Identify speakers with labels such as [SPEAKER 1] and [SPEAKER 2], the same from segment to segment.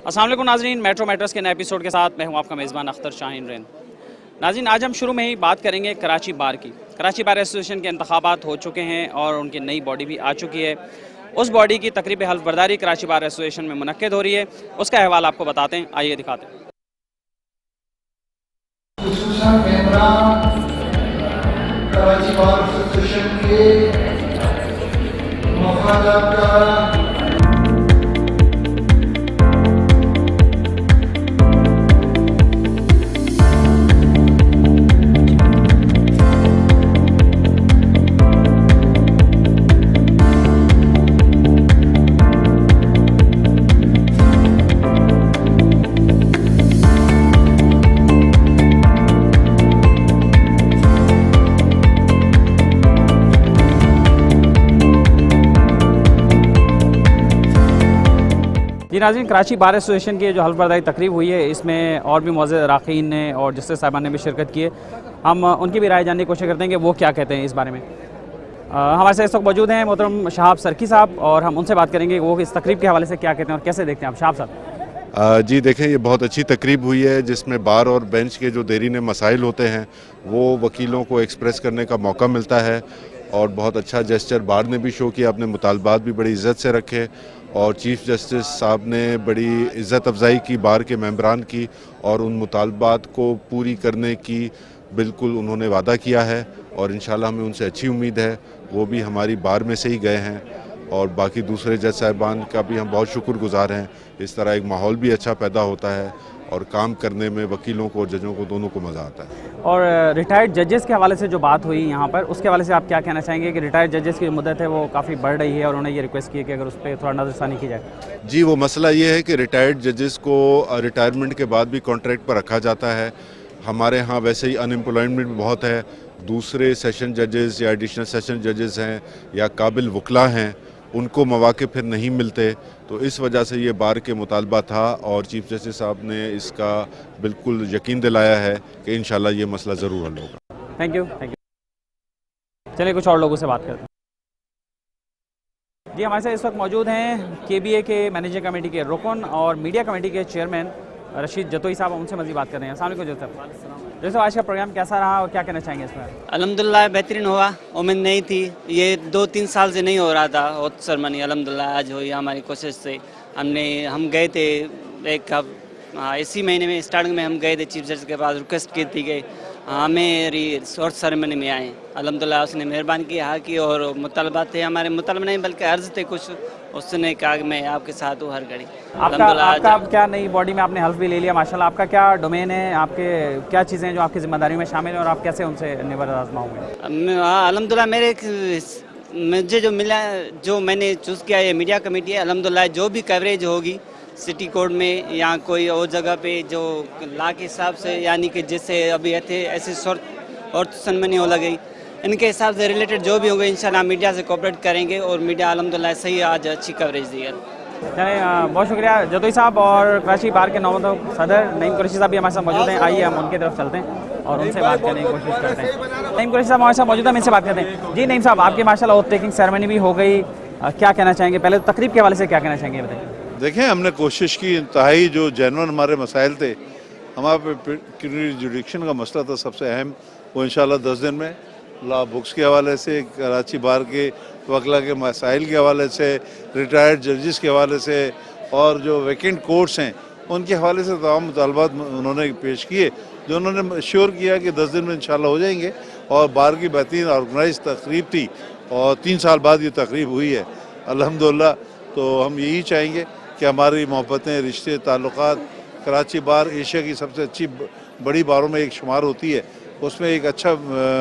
[SPEAKER 1] अस्सलाम वालेकुम नाज़रीन, मेट्रो मैटर्स के नए एपिसोड के साथ मैं हूं आपका मेज़बान अख्तर शाहीन रेन। नाज़रीन, आज हम शुरू में ही बात करेंगे कराची बार की। कराची बार एसोसिएशन के इंतखाबात हो चुके हैं और उनकी नई बॉडी भी आ चुकी है। उस बॉडी की तकरीब हल्फ बर्दारी कराची बार एसोसिएशन में मुनक्किद हो रही है, उसका अहवाल आपको बताते हैं, आइए दिखाते हैं।
[SPEAKER 2] कराची बार एसोसिएशन के मफादात का
[SPEAKER 1] जी नाज़रीन, कराची बार एसोसिएशन की जो हल्फ बर्दारी तकरीब हुई है, इसमें और भी मौजूद अरकान ने और जस्टिस साहिबान ने भी शिरकत की है। हम उनकी भी राय जानने की कोशिश करते हैं कि वो क्या कहते हैं इस बारे में। हमारे साथ इस वक्त मौजूद हैं मोहतरम शहाब सरकी साहब, और हम उनसे बात करेंगे वो इस तकरीब के हवाले से क्या कहते हैं और कैसे देखते हैं आप। शहाब साहब
[SPEAKER 3] जी देखें, ये बहुत अच्छी तकरीब हुई है जिसमें बार और बेंच के जो देरीने मसाइल होते हैं वो वकीलों को एक्सप्रेस करने का मौका मिलता है, और बहुत अच्छा जेस्चर बार ने भी शो किया, अपने मुतालबात भी बड़ी इज़्ज़त से रखे, और चीफ़ जस्टिस साहब ने बड़ी इज़्ज़त अफजाई की बार के मेंबरान की, और उन मुतालबात को पूरी करने की बिल्कुल उन्होंने वादा किया है, और इंशाल्लाह हमें उनसे अच्छी उम्मीद है। वो भी हमारी बार में से ही गए हैं, और बाकी दूसरे जज साहिबान का भी हम बहुत शुक्रगुजार हैं। इस तरह एक माहौल भी अच्छा पैदा होता है और काम करने में वकीलों को और जजों को दोनों को मज़ा आता है।
[SPEAKER 1] और रिटायर्ड जजेस के हवाले से जो बात हुई यहाँ पर, उसके हवाले से आप क्या कहना चाहेंगे कि रिटायर्ड जजेस की जो मुद्दत है वो काफ़ी बढ़ रही है, और उन्होंने ये रिक्वेस्ट की है कि अगर उस पर थोड़ा नज़रसानी की जाए।
[SPEAKER 3] जी, वो मसला ये है कि रिटायर्ड जजेस को रिटायरमेंट के बाद भी कॉन्ट्रैक्ट पर रखा जाता है। हमारे यहाँ वैसे ही अनएम्प्लॉयमेंट भी बहुत है, दूसरे सेशन जजेस या एडिशनल सेशन जजेस हैं या काबिल वकला हैं, उनको मौके फिर नहीं मिलते, तो इस वजह से ये बार के मुतालबा था, और चीफ जस्टिस साहब ने इसका बिल्कुल यकीन दिलाया है कि इंशाल्लाह ये मसला ज़रूर हल होगा।
[SPEAKER 1] Thank you. चलिए कुछ और लोगों से बात करते हैं। जी, हमारे साथ इस वक्त मौजूद हैं KBA के मैनेजिंग कमेटी के रुकन और मीडिया कमेटी के चेयरमैन रशीद जतोई साहब, उनसे मज़ीद बात कर रहे हैं। अस्सलाम वालेकुम जतोई। जैसे आज का प्रोग्राम कैसा रहा और क्या कहना चाहेंगे इसमें?
[SPEAKER 4] अल्हम्दुलिल्लाह बेहतरीन हुआ, उम्मीद नहीं थी, ये 2-3 साल से नहीं हो रहा था ओथ सेरेमनी। अल्हम्दुलिल्लाह आज हुई हमारी कोशिश से। हम गए थे इसी महीने में स्टार्टिंग में हम गए थे चीफ जस्टिस के पास, रिक्वेस्ट की थी कि हमें ओथ सेरेमनी में आएँ। अल्हम्दुलिल्लाह उसने मेहरबानी की, हाँ की, और मुतालबात थे हमारे, मुतालबा नहीं बल्कि अर्ज़ थे कुछ, उसने कहा कि मैं आपके साथ हूँ हर घड़ी।
[SPEAKER 1] आपका क्या नई बॉडी में आपने हल्फ भी ले लिया माशाल्लाह, आपका क्या डोमेन है, आपके क्या चीज़ें हैं जो आपकी जिम्मेदारी में शामिल हैं और आप कैसे उनसे निबर आजमाओगे?
[SPEAKER 4] अल्हम्दुलिल्लाह मुझे जो मिला, जो मैंने चूज़ किया ये मीडिया कमेटी है। अल्हम्दुलिल्लाह जो भी कवरेज होगी सिटी कोड में या कोई और जगह पे जो ला के हिसाब से, यानी कि जैसे अभी ऐसी और सेरेमनी हो लगी, इनके हिसाब से रिलेटेड जो भी होंगे इंशाल्लाह मीडिया से कोऑपरेट करेंगे, और मीडिया अल्हम्दुलिल्लाह सही आज अच्छी कवरेज दी है।
[SPEAKER 1] बहुत शुक्रिया जतोई साहब। और कराची बार के नौमंतखब सदर नईम कुरैशी साहब भी हमारे साथ मौजूद हैं, आइए हम उनकी तरफ चलते हैं और उनसे बात करने की कोशिश करते हैं। नईम कुरैशी साहब हमारे साथ मौजूद हैं, इनसे बात करते हैं। जी नईम साहब, आपकी माशाल्लाह ओथ टेकिंग सेरेमनी भी हो गई, क्या कहना चाहेंगे? पहले तो तकरीब के हवाले से क्या कहना चाहेंगे, बताइए।
[SPEAKER 5] देखें, हमने कोशिश की, इंतहाई जो जेन्युइन हमारे मसाइल थे, हमारे जुडिक्शन का मसला था सबसे अहम, वो इंशाल्लाह 10 दिन में लॉ बुक्स के हवाले से, कराची बार के वकला के मसाइल के हवाले से, रिटायर्ड जजेस के हवाले से, और जो वैकेंट कोर्ट्स हैं उनके हवाले से तमाम मुतालबात उन्होंने पेश किए, जो उन्होंने श्योर किया कि 10 दिन में इंशाल्लाह हो जाएंगे। और बार की बेहतरीन ऑर्गेनाइज तकरीब थी, और 3 साल बाद ये तकरीब हुई है अल्हम्दुलिल्लाह। तो हम यही चाहेंगे कि हमारी मोहब्बतें, रिश्ते, ताल्लुकात, कराची बार एशिया की सबसे अच्छी बड़ी बारों में एक शुमार होती है, उसमें एक अच्छा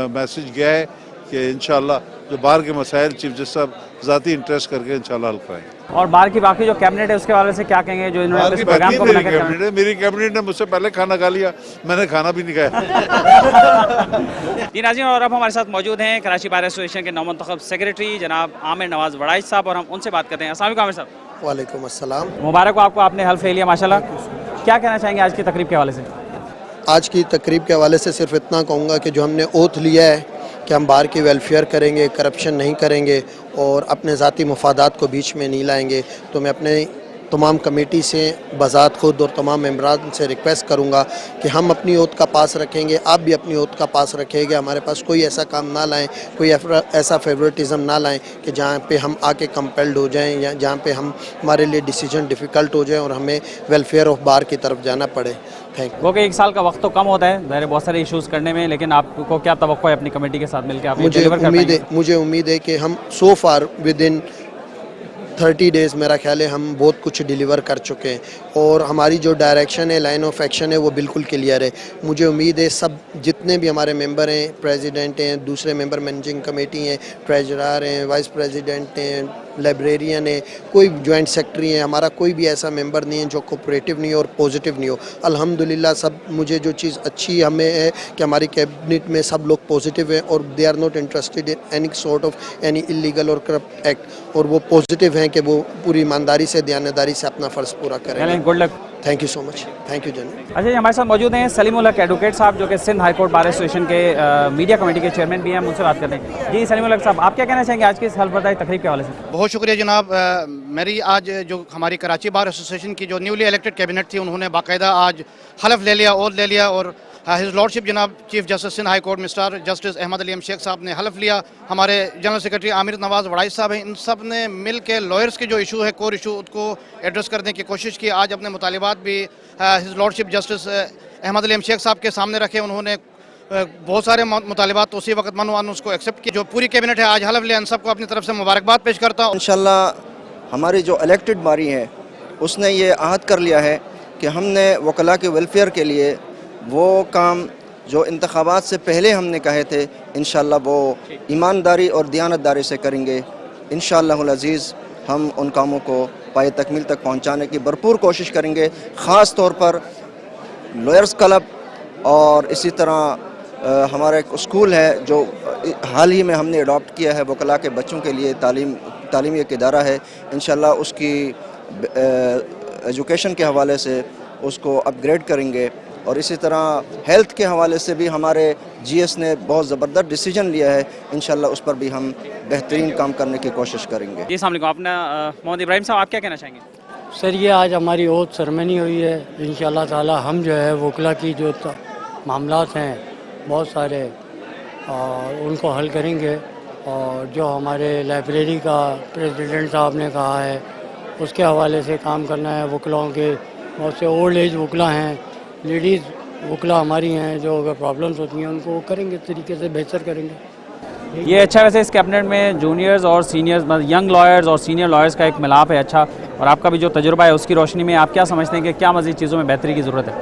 [SPEAKER 5] मैसेज गया है कि इंशाल्लाह जो बार के मसाइल चीफ जस्टिस साहब ज़ाती इंटरेस्ट करके इंशाल्लाह हल कराएंगे।
[SPEAKER 1] और बार की बाकी जो कैबिनेट है उसके हवाले से क्या कहेंगे, जो इन्होंने इस प्रोग्राम को बना के?
[SPEAKER 5] मेरी कैबिनेट ने मुझसे पहले खाना खा लिया, मैंने खाना भी नहीं खाया।
[SPEAKER 1] जी नाज़रीन, और अब हमारे साथ मौजूद हैं कराची बार एसोसिएशन के नौमंतखब सेक्रेटरी जनाब आमिर नवाज़ वड़ाइच साहब, और हम उनसे बात करते हैं। अस्सलाम वालेकुम आमिर साहब।
[SPEAKER 6] वालेकुम अस्सलाम।
[SPEAKER 1] मुबारक हो आपको, आपने हल्फ ले लिया माशाल्लाह। क्या कहना चाहेंगे आज की तकरीब के हवाले से?
[SPEAKER 6] आज की तकरीब के हवाले से सिर्फ इतना कहूँगा कि जो हमने ओथ लिया है कि हम बार की वेलफेयर करेंगे, करप्शन नहीं करेंगे और अपने ज़ाती मफादात को बीच में नहीं लाएंगे, तो मैं अपने तमाम कमेटी से बज़ात खुद और तमाम मेंबरान से रिक्वेस्ट करूँगा कि हम अपनी ओथ का पास रखेंगे, आप भी अपनी ओथ का पास रखेंगे। हमारे पास कोई ऐसा काम ना लाएं, कोई ऐसा फेवरेटिज़म ना लाएं कि जहाँ पे हम आके कंपेल्ड हो जाएं या जहाँ पे हमारे लिए डिसीजन डिफ़िकल्ट हो जाए और हमें वेलफेयर ऑफ बार की तरफ जाना पड़े। Thank you.
[SPEAKER 1] वो कि 1 साल का वक्त तो कम होता है ज़ाहिर है बहुत सारे इश्यूज़ करने में, लेकिन आपको क्या तवक्को है अपनी कमेटी के साथ मिलकर आप डिलीवर कर पाएंगे?
[SPEAKER 6] मुझे उम्मीद है कि हम सो फार विद इन 30 डेज़ मेरा ख्याल है हम बहुत कुछ डिलीवर कर चुके हैं और हमारी जो डायरेक्शन है, लाइन ऑफ एक्शन है वो बिल्कुल क्लियर है। मुझे उम्मीद है सब जितने भी हमारे मेंबर हैं, प्रेसिडेंट हैं, दूसरे मेंबर मैनेजिंग कमेटी हैं, ट्रेजरर हैं, वाइस प्रेसिडेंट हैं, लाइब्रेरियन है, कोई जॉइंट सेक्रेटरी है, हमारा कोई भी ऐसा मेंबर नहीं है जो कोऑपरेटिव नहीं हो और पॉजिटिव नहीं हो। अल्हम्दुलिल्लाह सब मुझे जो चीज़ अच्छी हमें है कि हमारी कैबिनेट में सब लोग पॉजिटिव हैं और they are not interested in any sort of any illegal और करप्ट एक्ट, और वो पॉजिटिव हैं कि वो पूरी ईमानदारी से, दयानतदारी से अपना फ़र्ज़ पूरा करेंगे।
[SPEAKER 1] Good luck.
[SPEAKER 6] Thank you so much. Thank you general.
[SPEAKER 1] अच्छा जी, हमारे साथ मौजूद हैं सलीम उल हक एडवोकेट साहब, जो कि Sindh high court bar association के मीडिया कमेटी के चेयरमैन भी हैं। मुझसे बात करते हैं। जी सलीम उल हक साहब, आप क्या कहना चाहेंगे आज की इस हल्फबर्दाई तकरीब के हवाले से?
[SPEAKER 7] बहुत शुक्रिया जनाब। मेरी आज जो हमारी कराची बार एसोसिएशन की जो न्यूली इलेक्टेड कैबिनेट थी, उन्होंने बाकायदा आज हलफ ले लिया और हिज लॉर्डशिप जनाब chief justice Sindh high court mister justice Ahmed Ali Sheikh साहब ने हलफ लिया। हमारे जनरल सेक्रेटरी आमिर नवाज वड़ाई साहब हैं, इन सब ने मिल के लॉयर्स के जो इशू है, कोर इशू, उसको एड्रेस करने की कोशिश की। आज अपने मुतालिबात भी his lordship justice Ahmed Ali Sheikh साहब के सामने रखे। उन्होंने बहुत सारे मुतालिबात उसी वक्त मनवान उसको एक्सेप्ट किया। जो पूरी कैबिनेट है आज हलफ लिया, इन सबको अपनी तरफ से मुबारकबाद पेश करता हूँ।
[SPEAKER 8] इंशाल्लाह हमारी जो इलेक्टेड बारी है उसने ये आहद कर लिया है कि हमने वकला के वेलफेयर के लिए वो काम जो इंतखाबात से पहले हमने कहे थे, इंशाल्लाह वो ईमानदारी और दियानतदारी से करेंगे। इंशाअल्लाहुल अज़ीज़ हम उन कामों को पाए तकमील तक पहुँचाने की भरपूर कोशिश करेंगे। ख़ास तौर पर लॉयर्स क्लब और इसी तरह हमारा एक स्कूल है जो हाल ही में हमने अडॉप्ट किया है, वकला के बच्चों के लिए तालीमी एक इदारा है। इंशाल्लाह उसकी एजुकेशन के हवाले से उसको अपग्रेड करेंगे और इसी तरह हेल्थ के हवाले से भी हमारे जीएस ने बहुत ज़बरदस्त डिसीजन लिया है। इंशाल्लाह उस पर भी हम बेहतरीन काम करने की कोशिश करेंगे।
[SPEAKER 1] जी अस्सलाम वालेकुम। अपना मोहम्मद इब्राहिम साहब, आप क्या कहना चाहेंगे?
[SPEAKER 9] सर ये आज हमारी ओथ सेरेमनी हुई है। इंशाल्लाह ताला हम जो है वकला की जो मामलात हैं बहुत सारे और उनको हल करेंगे, और जो हमारे लाइब्रेरी का प्रेसिडेंट साहब ने कहा है उसके हवाले से काम करना है। वकलाओं के बहुत से ओल्ड एज वकला हैं, लेडीज़ वकला हमारी हैं, जो अगर प्रॉब्लम्स होती हैं उनको करेंगे, तरीके से बेहतर करेंगे।
[SPEAKER 1] ये अच्छा, वैसे इस कैबिनेट में जूनियर्स और सीनियर्स, मतलब यंग लॉयर्स और सीनियर लॉयर्स का एक मिलाप है अच्छा, और आपका भी जो तजुर्बा है उसकी रोशनी में आप क्या समझते हैं कि क्या मज़ीद चीज़ों में बेहतरी की ज़रूरत है?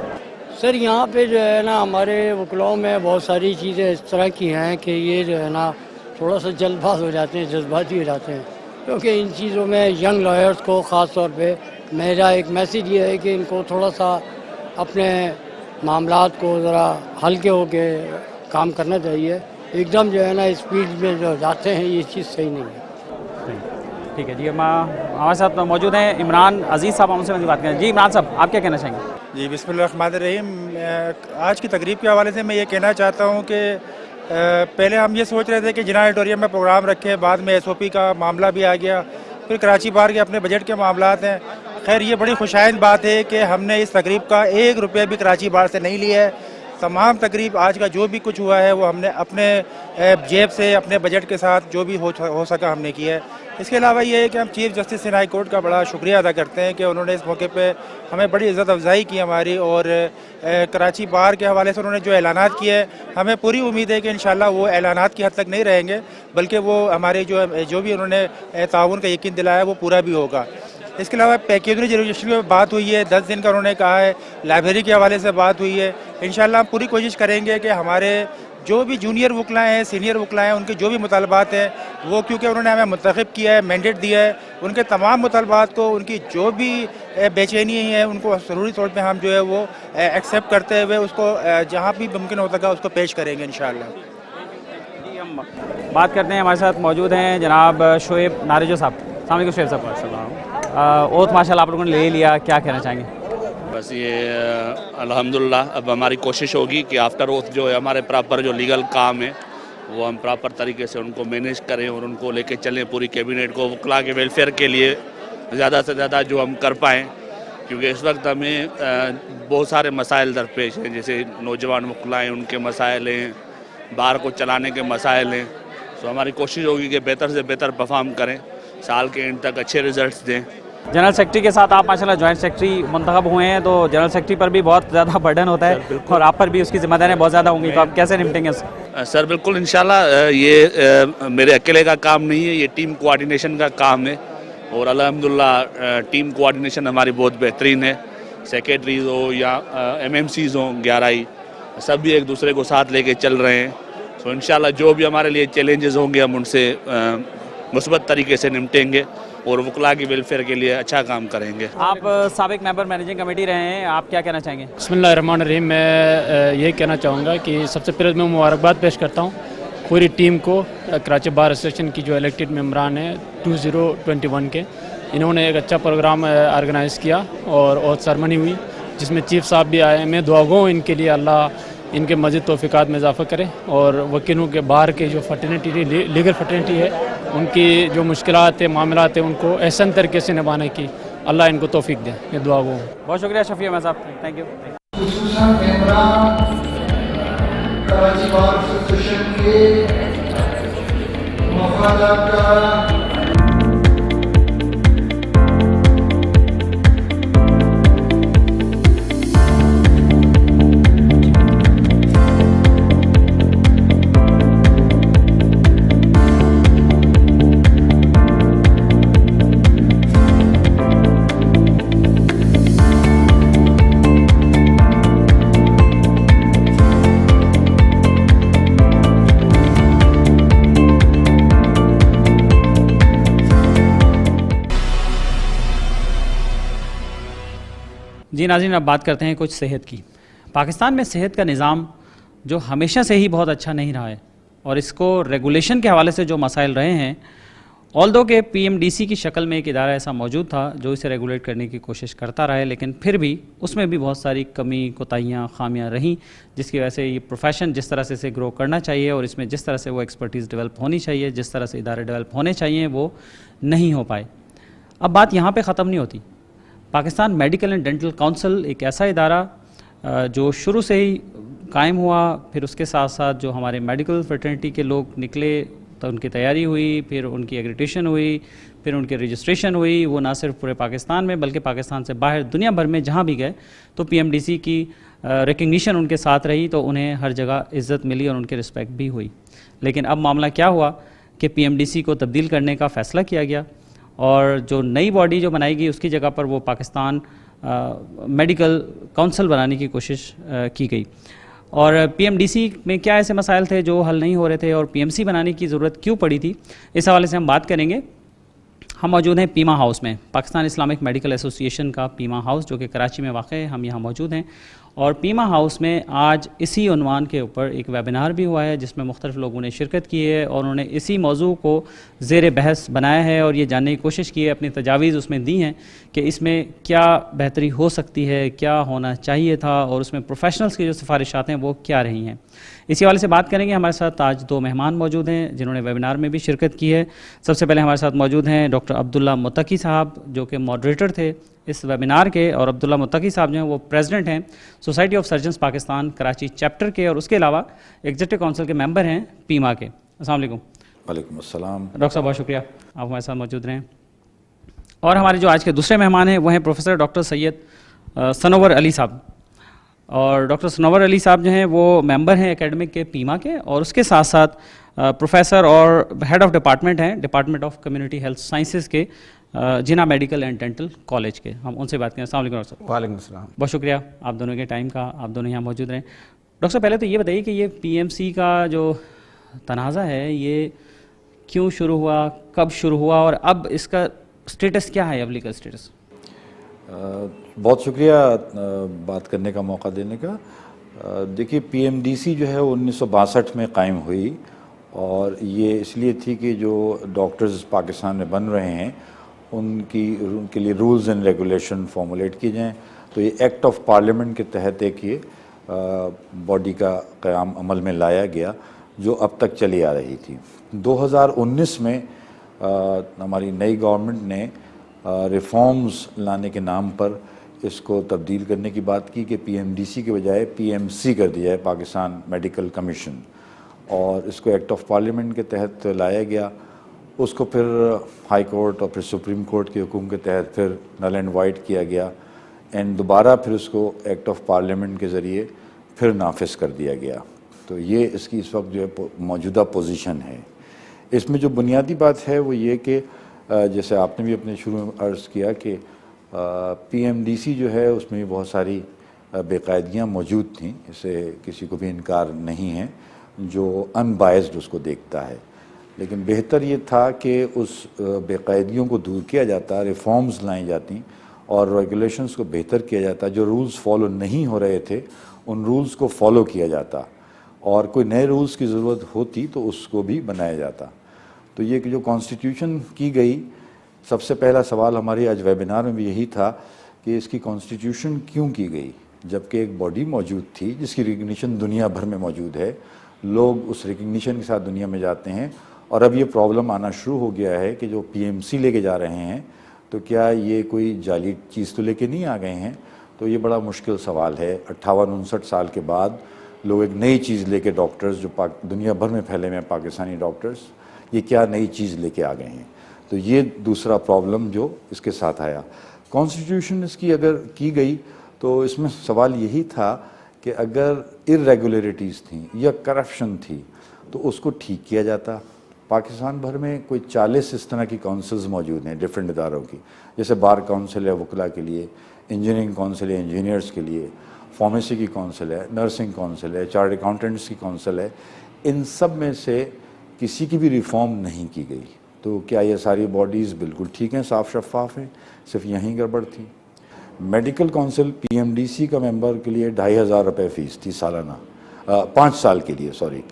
[SPEAKER 9] सर यहाँ पे जो है ना हमारे वकलाओं में बहुत सारी चीज़ें इस तरह की हैं कि ये जो है ना थोड़ा सा जल्दबाज हो जाते हैं, जज्बाती हो जाते हैं, क्योंकि इन चीज़ों में यंग लॉयर्स को ख़ास तौर पे मेरा एक मैसेज ये है कि इनको थोड़ा सा अपने मामलात को ज़रा हल्के होके काम करना चाहिए। एकदम जो है ना स्पीड में जो जाते हैं, ये चीज़ सही नहीं है।
[SPEAKER 1] ठीक है जी, हमारे साथ मौजूद हैं इमरान अजीज़ साहब, हमसे बात करें। जी इमरान साहब, आप क्या कहना चाहेंगे?
[SPEAKER 10] जी बिस्मिल्लाहिर्रहमानिर्रहीम। आज की तकरीब के हवाले से मैं ये कहना चाहता हूँ कि पहले हम ये सोच रहे थे कि जिना ऑडिटोरियम में प्रोग्राम रखें, बाद में SOP का मामला भी आ गया, फिर कराची बार के अपने बजट के मामलात हैं। खैर ये बड़ी खुशाइंद बात है कि हमने इस तकरीब का 1 रुपया भी कराची बार से नहीं लिया है। तमाम तकरीब आज का जो भी कुछ हुआ है वो हमने अपने जेब से, अपने बजट के साथ जो भी हो सका हमने किया है। इसके अलावा ये है कि हम chief justice Sindh high court का बड़ा शुक्रिया अदा करते हैं कि उन्होंने इस मौके पे हमें बड़ी इज़्ज़त अफजाई की हमारी, और कराची बार के हवाले से उन्होंने जो ऐलानात किए हैं, हमें पूरी उम्मीद है कि इंशाल्लाह वो ऐलानात की हद तक नहीं रहेंगे, बल्कि वो हमारे जो भी उन्होंने ताउन का यकीन दिलाया वो पूरा भी होगा। इसके अलावा पैकेजरी जुरिडिक्शन में बात हुई है, 10 दिन का उन्होंने कहा है, लाइब्रेरी के हवाले से बात हुई है। इंशाल्लाह हम पूरी कोशिश करेंगे कि हमारे जो भी जूनियर वकला हैं, सीनियर वकला हैं, उनके जो भी मुतालबात हैं वो, क्योंकि उन्होंने हमें मुंतखब किया है, मैंडेट दिया है, उनके तमाम मुतालबात को, उनकी जो भी बेचैनी है उनको ज़रूरी तौर पे हम जो है वो एक्सेप्ट करते हुए उसको जहाँ भी मुमकिन हो सका उसको पेश करेंगे इंशाअल्लाह।
[SPEAKER 1] जी हम बात करते हैं, हमारे साथ मौजूद हैं जनाब शोएब नारिजो साहब। अस्सलाम वालेकुम शोएब साहब। ओथ माशाल्लाह आप लोगों ने ले लिया, क्या कहना चाहेंगे?
[SPEAKER 11] बस ये अल्हम्दुलिल्लाह अब हमारी कोशिश होगी कि आफ्टर ओथ जो है हमारे प्रॉपर जो लीगल काम है वो हम प्रॉपर तरीके से उनको मैनेज करें और उनको लेके चलें, पूरी कैबिनेट को वकला के वेलफेयर के लिए ज़्यादा से ज़्यादा जो हम कर पाएँ, क्योंकि इस वक्त हमें बहुत सारे मसाइल दरपेश हैं, जैसे नौजवान वकलाएँ उनके मसाइल हैं, बार को चलाने के मसाइल हैं। तो हमारी कोशिश होगी कि बेहतर से बेहतर परफॉर्म करें, साल के एंड तक अच्छे रिजल्ट्स दें।
[SPEAKER 1] जनरल सेक्रेटरी के साथ आप माशाल्लाह जॉइंट सेक्रेटरी मुंतखब हुए हैं, तो जनरल सेक्रेटरी पर भी बहुत ज़्यादा बर्डन होता है और आप पर भी उसकी जिम्मेदारियाँ बहुत ज़्यादा होंगी, तो आप कैसे निपटेंगे उससे?
[SPEAKER 11] सर बिल्कुल इंशाल्लाह, ये मेरे अकेले का काम नहीं है, ये टीम कोऑर्डिनेशन का काम है और अल्हम्दुलिल्लाह टीम कोऑर्डिनेशन हमारी बहुत बेहतरीन है। सेक्रेटरीज हो या MMCs हो 11 सब भी एक दूसरे को साथ लेके चल रहे हैं। तो इंशाल्लाह जो भी हमारे लिए चैलेंजेस होंगे हम उनसे मुस्बत तरीके से निपटेंगे और वकला की वेलफेयर के लिए अच्छा काम करेंगे।
[SPEAKER 1] आप साबिक मेंबर मैनेजिंग कमेटी रहे हैं, आप क्या कहना चाहेंगे?
[SPEAKER 9] बिस्मिल्लाहिर्रहमानिर्रहीम। मैं ये कहना चाहूँगा कि सबसे पहले मैं मुबारकबाद पेश करता हूँ पूरी टीम को, कराची बार एसोसिएशन की जो इलेक्टेड मेंबरान हैं 2021 के। इन्होंने एक अच्छा प्रोग्राम ऑर्गेनाइज़ किया और सेरेमनी हुई जिसमें चीफ साहब भी आए। मैं दुआ गो इनके लिए, अल्लाह इनके मज़ीद तौफ़ीक़ात में इजाफ़ा करे और वकीलों के बाहर के जो फटर्निटी लीगल फटर्निटी है उनकी जो मुश्किलात है मामलात है उनको एहसन तरीके से निभाने की अल्लाह इनको तौफ़ीक़ दे। मैं दुआ गो।
[SPEAKER 1] बहुत शुक्रिया शफी अहमद साहब, थैंक यू।
[SPEAKER 2] खुसूसन मेंबरान कराची बार एसोसिएशन के मफादात का
[SPEAKER 1] जी नाज़रीन, अब बात करते हैं कुछ सेहत की। पाकिस्तान में सेहत का निज़ाम जो हमेशा से ही बहुत अच्छा नहीं रहा है और इसको रेगुलेशन के हवाले से जो मसाइल रहे हैं, ऑल्दो के PMDC की शक्ल में एक इदारा ऐसा मौजूद था जो इसे रेगुलेट करने की कोशिश करता रहा है, लेकिन फिर भी उसमें भी बहुत सारी कमी कोताहियाँ खामियाँ रहीं, जिसकी वजह से ये प्रोफेशन जिस तरह से इसे ग्रो करना चाहिए और इसमें जिस तरह से वो एक्सपर्टीज़ डेवलप होनी चाहिए, जिस तरह से इदारे डेवलप होने चाहिए, वो नहीं हो पाए। अब बात यहाँ पर ख़त्म नहीं होती। Pakistan medical and dental council एक ऐसा इदारा जो शुरू से ही कायम हुआ, फिर उसके साथ साथ जो हमारे मेडिकल फ्रेटर्निटी के लोग निकले तो उनकी तैयारी हुई, फिर उनकी एग्रीटेशन हुई, फिर उनकी रजिस्ट्रेशन हुई। वो ना सिर्फ पूरे पाकिस्तान में बल्कि पाकिस्तान से बाहर दुनिया भर में जहाँ भी गए तो PMDC की रिकग्निशन उनके साथ रही, तो उन्हें हर जगह इज़्ज़त मिली और उनकी रिस्पेक्ट भी हुई। लेकिन अब मामला क्या हुआ कि PMDC को तब्दील करने का फ़ैसला किया गया और जो नई बॉडी जो बनाई गई उसकी जगह पर वो पाकिस्तान मेडिकल काउंसिल बनाने की कोशिश की गई। और PMDC में क्या ऐसे मसाइल थे जो हल नहीं हो रहे थे और PMC बनाने की ज़रूरत क्यों पड़ी थी, इस हवाले से हम बात करेंगे। हम मौजूद हैं पीमा हाउस में, पाकिस्तान इस्लामिक मेडिकल एसोसिएशन का पीमा हाउस जो कि कराची में वाक़ है। हम यहाँ मौजूद हैं और पीमा हाउस में आज इसी उन्वान के ऊपर एक वेबिनार भी हुआ है जिसमें मुख्तलिफ लोगों ने शिरकत की है और उन्होंने इसी मौजू को ज़ेर बहस बनाया है और ये जानने की कोशिश की है, अपनी तजावीज़ उसमें दी हैं कि इसमें क्या बेहतरी हो सकती है, क्या होना चाहिए था और उसमें प्रोफेशनल्स की जो सिफारिशात हैं वो क्या रही हैं। इसी हवाले से बात करेंगे। हमारे साथ आज दो मेहमान मौजूद हैं जिन्होंने वेबिनार में भी शिरकत की है। सबसे पहले हमारे साथ मौजूद हैं डॉक्टर अब्दुल्ला मुत्तकी साहब जो कि मॉडरेटर थे इस वेबिनार के, और अब्दुल्ला मुत्तकी साहब जो हैं वो प्रेसिडेंट हैं society of surgeons Pakistan Karachi chapter के, और उसके अलावा एग्जीक्यूटिव काउंसिल के मेंबर हैं पीमा के। अस्सलाम वालेकुम।
[SPEAKER 12] वालेकुम अस्सलाम।
[SPEAKER 1] डॉक्टर साहब बहुत शुक्रिया आप हमारे साथ मौजूद रहें। और हमारे जो आज के दूसरे मेहमान हैं वो हैं प्रोफेसर डॉक्टर सैयद सनोवर अली साहब। और डॉक्टर सनोवर अली साहब जो हैं वो मेंबर हैं एकेडमिक के पीमा के, और उसके साथ साथ प्रोफेसर और हेड ऑफ डिपार्टमेंट हैं department of community health sciences के जिना मेडिकल एंड डेंटल कॉलेज के। हम उनसे बात करें। अस्सलाम वालेकुम डॉक्टर साहब।
[SPEAKER 12] वालेकुम अस्सलाम।
[SPEAKER 1] बहुत शुक्रिया आप दोनों के टाइम का, आप दोनों यहाँ मौजूद रहें। डॉक्टर साहब पहले तो ये बताइए कि ये PMC का जो तनाज़ा है ये क्यों शुरू हुआ, कब शुरू हुआ और अब इसका स्टेटस क्या है, अब लीगल स्टेटस?
[SPEAKER 12] बहुत शुक्रिया बात करने का मौका देने का। देखिए PMDC जो है 1962 में कायम हुई और ये इसलिए थी कि जो डॉक्टर्स पाकिस्तान में बन रहे हैं उनके लिए रूल्स एंड रेगुलेशन फॉर्मुलेट किए जाएँ। तो ये एक्ट ऑफ पार्लियामेंट के तहत एक ये बॉडी का क़याम अमल में लाया गया जो अब तक चली आ रही थी। 2019 में हमारी नई गवर्नमेंट ने रिफॉर्म्स लाने के नाम पर इसको तब्दील करने की बात की कि PMDC के बजाय PMC कर दिया है, पाकिस्तान मेडिकल कमीशन, और इसको एक्ट ऑफ पार्लियामेंट के तहत लाया गया। उसको फिर हाई कोर्ट और फिर सुप्रीम कोर्ट के हुक्म के तहत फिर नल एंड वाइट किया गया एंड दोबारा फिर उसको एक्ट ऑफ पार्लियामेंट के ज़रिए फिर नाफिज कर दिया गया। तो ये इसकी इस वक्त जो है मौजूदा पोजीशन है। इसमें जो बुनियादी बात है वो ये कि जैसे आपने भी अपने शुरू में अर्ज़ किया कि PMDC जो है उसमें भी बहुत सारी बेकायदगियाँ मौजूद थीं, इससे किसी को भी इनकार नहीं है जो अनबायस्ड उसको देखता है। लेकिन बेहतर ये था कि उस बेकायदगियों को दूर किया जाता, रिफॉर्म्स लाई जाती और रेगुलेशंस को बेहतर किया जाता। जो रूल्स फॉलो नहीं हो रहे थे उन रूल्स को फॉलो किया जाता और कोई नए रूल्स की ज़रूरत होती तो उसको भी बनाया जाता। तो ये कि जो कॉन्स्टिट्यूशन की गई, सबसे पहला सवाल हमारे आज वेबिनार में भी यही था कि इसकी कॉन्स्टिट्यूशन क्यों की गई, जबकि एक बॉडी मौजूद थी जिसकी रिकग्निशन दुनिया भर में मौजूद है, लोग उस रिकग्निशन के साथ दुनिया में जाते हैं। और अब ये प्रॉब्लम आना शुरू हो गया है कि जो PMC लेके जा रहे हैं तो क्या ये कोई जाली चीज़ तो लेके नहीं आ गए हैं। तो ये बड़ा मुश्किल सवाल है। 58-59 साल के बाद लोग एक नई चीज़ लेके, डॉक्टर्स जो दुनिया भर में फैले हुए हैं पाकिस्तानी डॉक्टर्स, ये क्या नई चीज़ लेके आ गए हैं। तो ये दूसरा प्रॉब्लम जो इसके साथ आया। कॉन्स्टिट्यूशन इसकी अगर की गई तो इसमें सवाल यही था कि अगर इरेगुलरिटीज़ थी या करप्शन थी तो उसको ठीक किया जाता। पाकिस्तान भर में कोई 40 इस तरह की काउंसिल्स मौजूद हैं डिफरेंट इदारों की, जैसे बार काउंसिल है वकला के लिए, इंजीनियरिंग काउंसिल है इंजीनियर्स के लिए, फार्मेसी की काउंसिल है, नर्सिंग काउंसिल है, चार्टर्ड अकाउंटेंट्स की काउंसिल है। इन सब में से किसी की भी रिफॉर्म नहीं की गई। तो क्या ये सारी बॉडीज़ बिल्कुल ठीक हैं, साफ शफाफ हैं, सिर्फ यहीं गड़बड़ थी। मेडिकल काउंसिल PMDC का मेंबर के लिए 2500 रुपये फ़ीस थी सालाना, 5 साल के लिए, सॉरी।